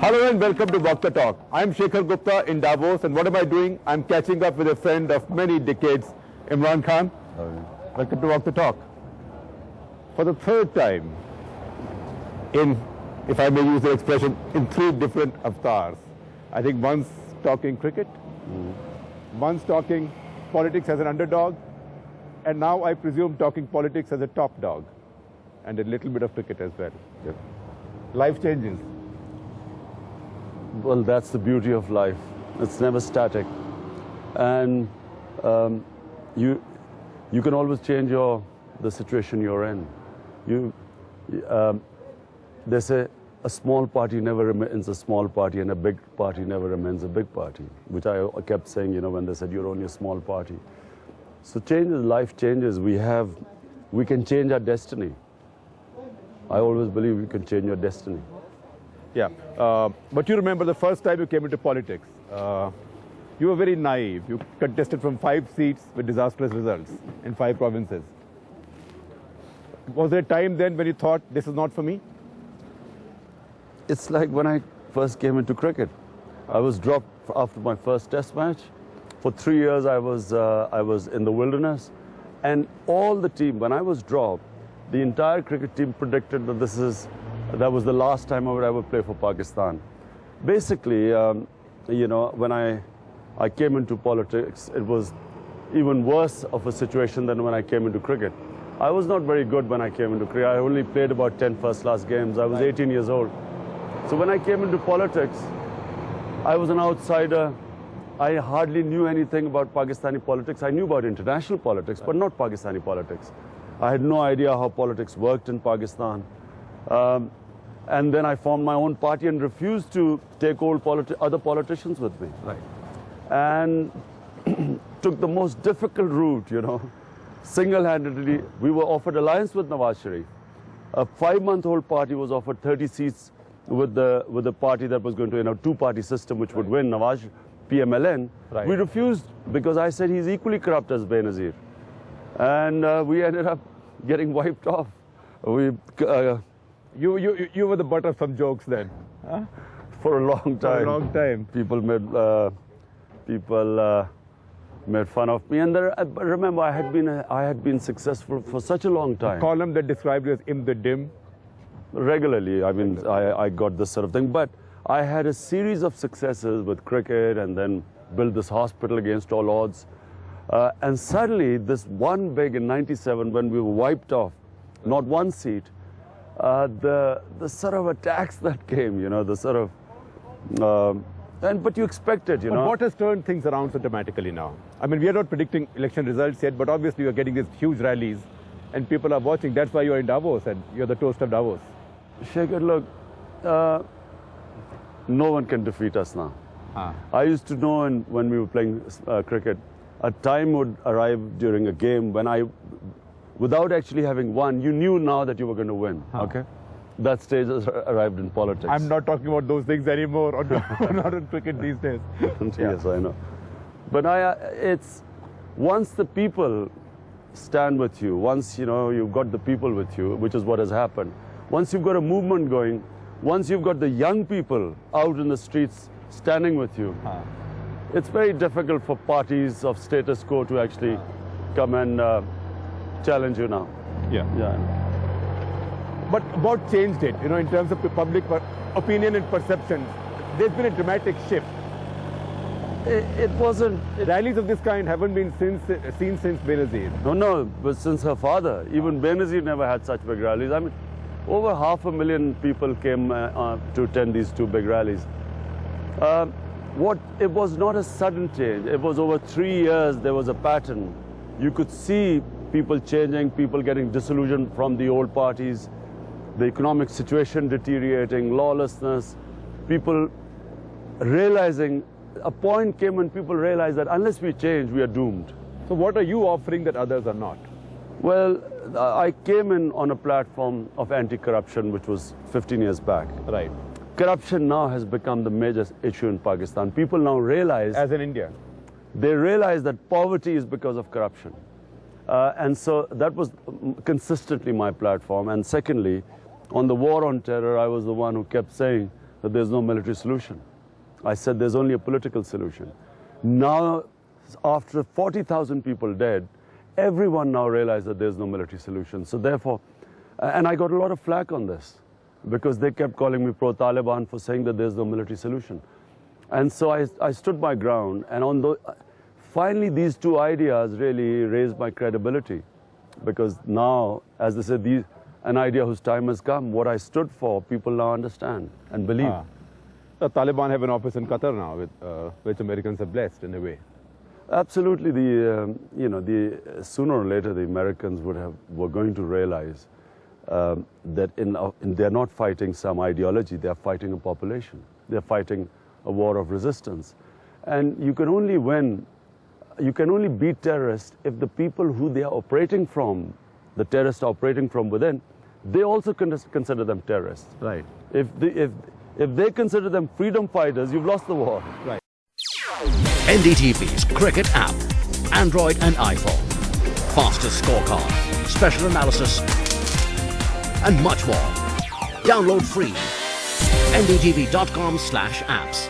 Hello and welcome to Walk the Talk. I'm Shekhar Gupta in Davos, and what am I doing? I'm catching up with a friend of many decades, Imran Khan. Welcome to Walk the Talk. For the third time, if I may use the expression, in three different avatars. I think one's talking cricket, one's talking politics as an underdog, and now I presume talking politics as a top dog, and a little bit of cricket as well. Yep. Life changes. Well, that's the beauty of life. It's never static. And you can always change the situation you're in. They say a small party never remains a small party and a big party never remains a big party, which I kept saying, you know, when they said you're only a small party. So changes, life changes. We can change our destiny. I always believe you can change your destiny. Yeah, but you remember the first time you came into politics, you were very naive. You contested from 5 seats with disastrous results in 5 provinces. Was there a time then when you thought, this is not for me? It's like when I first came into cricket. I was dropped after my first test match. For 3 years I was in the wilderness. And all the team, when I was dropped, the entire cricket team predicted that that was the last time I would ever play for Pakistan. Basically, you know, when I came into politics, it was even worse of a situation than when I came into cricket. I was not very good when I came into cricket. I only played about 10 first-class games. I was 18 years old. So when I came into politics, I was an outsider. I hardly knew anything about Pakistani politics. I knew about international politics, but not Pakistani politics. I had no idea how politics worked in Pakistan. And then I formed my own party and refused to take other politicians with me. Right. And took the most difficult route, you know. Single-handedly, we were offered alliance with Nawaz Sharif. A 5-month-old party was offered 30 seats with the party that was going to, you know, 2-party system which would win, Nawaz, PMLN. Right. We refused because I said he's equally corrupt as Benazir. And we ended up getting wiped off. You were the butt of some jokes then, huh? For a long time. For a long time. People made fun of me, and remember, I had been successful for such a long time. A column that described you as in the dim. Regularly, I mean, I got this sort of thing, but I had a series of successes with cricket, and then built this hospital against all odds. And suddenly, this one big in '97, when we were wiped off, not one seat, the sort of attacks that came, you know, the sort of, but you expect it, you know. What has turned things around so dramatically now? I mean, we are not predicting election results yet, but obviously you are getting these huge rallies, and people are watching. That's why you are in Davos, and you're the toast of Davos. Shekhar, look, no one can defeat us now. I used to know when we were playing cricket, a time would arrive during a game when without actually having won, you knew now that you were going to win, okay? That stage has arrived in politics. I'm not talking about those things anymore, or not in cricket these days. Yes, I know. But it's once the people stand with you, once, you know, you've got the people with you, which is what has happened. Once you've got a movement going, once you've got the young people out in the streets standing with you, it's very difficult for parties of status quo to actually come and challenge you now. Yeah. Yeah. But what changed it, you know, in terms of public opinion and perception? There's been a dramatic shift. It wasn't... Rallies of this kind haven't been seen since Benazir. No, but since her father. Even Benazir never had such big rallies. I mean, over 500,000 people came to attend these 2 big rallies. It was not a sudden change. It was over 3 years, there was a pattern. You could see people changing, people getting disillusioned from the old parties, the economic situation deteriorating, lawlessness, people realizing, a point came when people realized that unless we change, we are doomed. So what are you offering that others are not? Well, I came in on a platform of anti-corruption, which was 15 years back. Right. Corruption now has become the major issue in Pakistan. People now realize... As in India? They realize that poverty is because of corruption. And so that was consistently my platform. And secondly, on the war on terror, I was the one who kept saying that there's no military solution. I said there's only a political solution. Now, after 40,000 people dead, everyone now realizes that there's no military solution. So therefore, and I got a lot of flack on this because they kept calling me pro-Taliban for saying that there's no military solution. And so I stood my ground, and finally these two ideas really raised my credibility, because now, as they said, an idea whose time has come, what I stood for, people now understand and believe. The Taliban have an office in Qatar now, which Americans have blessed in a way. Absolutely, sooner or later the Americans were going to realize that they're not fighting some ideology, they're fighting a population. They're fighting a war of resistance. And you can only beat terrorists if the people who they are operating from, the terrorists are operating from within, they also consider them terrorists. Right. If they consider them freedom fighters, you've lost the war. Right. NDTV's cricket app, Android and iPhone. Fastest scorecard, special analysis, and much more. Download free. ndtv.com/apps.